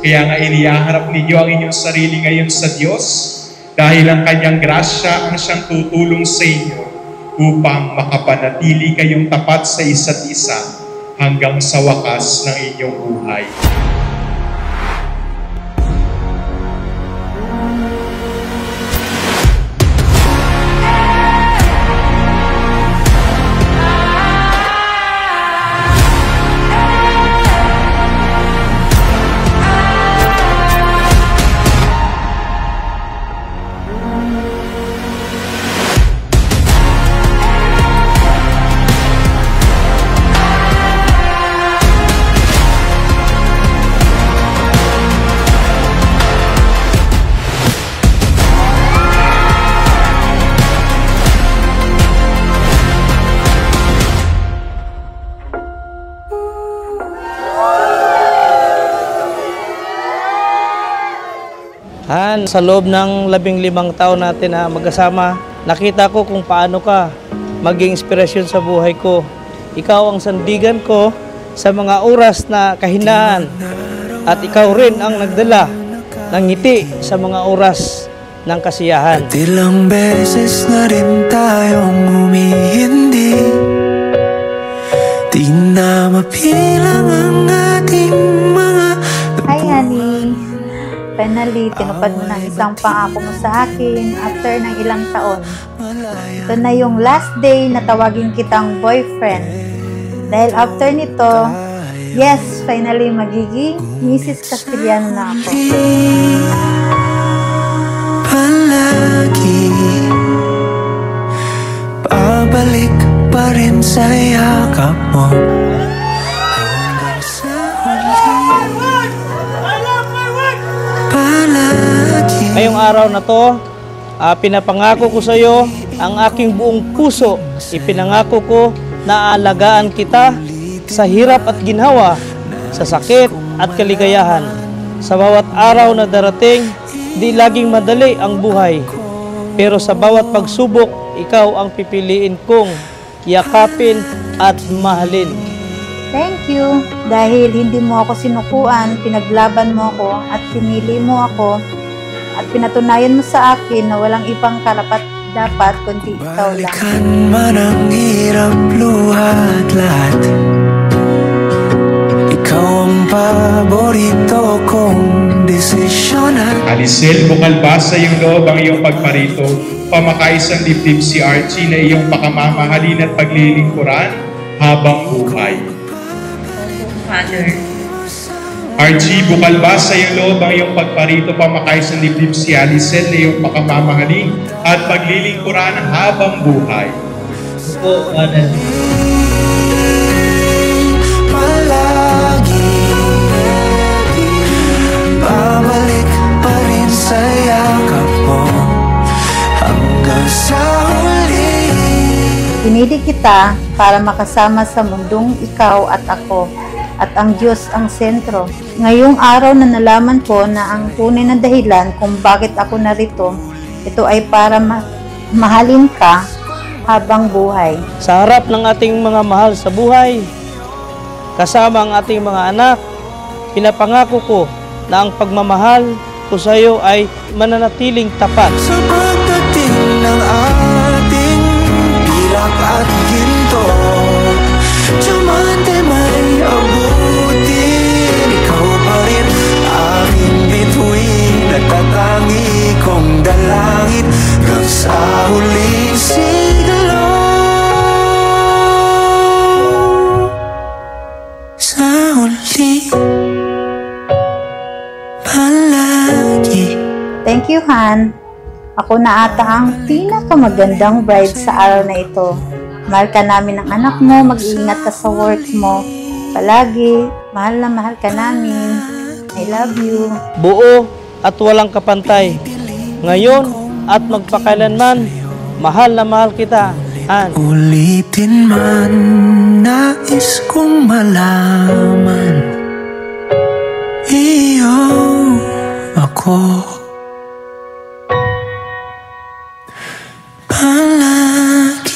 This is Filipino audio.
Kaya nga inihaharap ninyo ang inyong sarili ngayon sa Diyos dahil ang kanyang grasya ang siyang tutulong sa inyo upang makapanatili kayong tapat sa isa't isa hanggang sa wakas ng inyong buhay. Han, sa loob ng 15 taon natin na magkasama, nakita ko kung paano ka maging inspirasyon sa buhay ko. Ikaw ang sandigan ko sa mga oras na kahinaan at ikaw rin ang nagdala ng ngiti sa mga oras ng kasiyahan. At ilang beses na rin tayong humihindi, di na mapilang ang ating mga... Hi, honey. Finally, tinupad mo ng isang pangako mo sa akin after ng ilang taon. Ito na yung last day na tawagin kitang boyfriend. Dahil after nito, yes, finally magiging Mrs. Castellano na ako. Palagi babalik pa rin sa yakap mo. Ngayong araw na to, pinapangako ko sa iyo ang aking buong puso. Ipinangako ko na aalagaan kita sa hirap at ginhawa, sa sakit at kaligayahan. Sa bawat araw na darating, di laging madali ang buhay. Pero sa bawat pagsubok, ikaw ang pipiliin kong yakapin at mahalin. Thank you. Dahil hindi mo ako sinukuan, pinaglaban mo ako at pinili mo ako at pinatunayan mo sa akin na walang ibang karapat-dapat kundi ikaw lang. Balikan man ang hirap, luhat lahat, ikaw ang paborito kong desisyonan. Alicel, bukal ba sa iyong loob ang iyong pagparito? Pamakaisang dibdib si Archie na iyong pakamamahalin at paglilingkuran habang buhay. Father. Archie, bukal ba sa iyong loob ang iyong pagparito? Pamakaisang dibdib si Alicel na iyong pakamamahalin at paglilingkuran habang buhay. Po, Father. Babalik pa rin sa yakap mo hanggang sa huli. Pinili kita para makasama sa mundong ikaw at ako at ang Diyos ang sentro. Ngayong araw na nalaman ko na ang tunay na dahilan kung bakit ako narito, ito ay para mahalin ka habang buhay. Sa harap ng ating mga mahal sa buhay, kasama ang ating mga anak, pinapangako ko na ang pagmamahal ko sa iyo ay mananatiling tapat. Sa pagdating ng ating pilak at ginto, diamante may abutin, ikaw pa rin aking bituin, nagtatangi kong dalangin hanggang sa huling siglo. Sa huli palagi. Thank you, Han. Ako na ata ang pinakamagandang bride sa araw na ito. Mahal ka namin ng anak mo, mag-iingat ka sa work mo. Palagi, mahal na mahal ka namin. I love you. Buo at walang kapantay. Ngayon at magpakailanman, mahal na mahal kita, Han. Ulitin man, nais kong malaman, iyo ako palagi.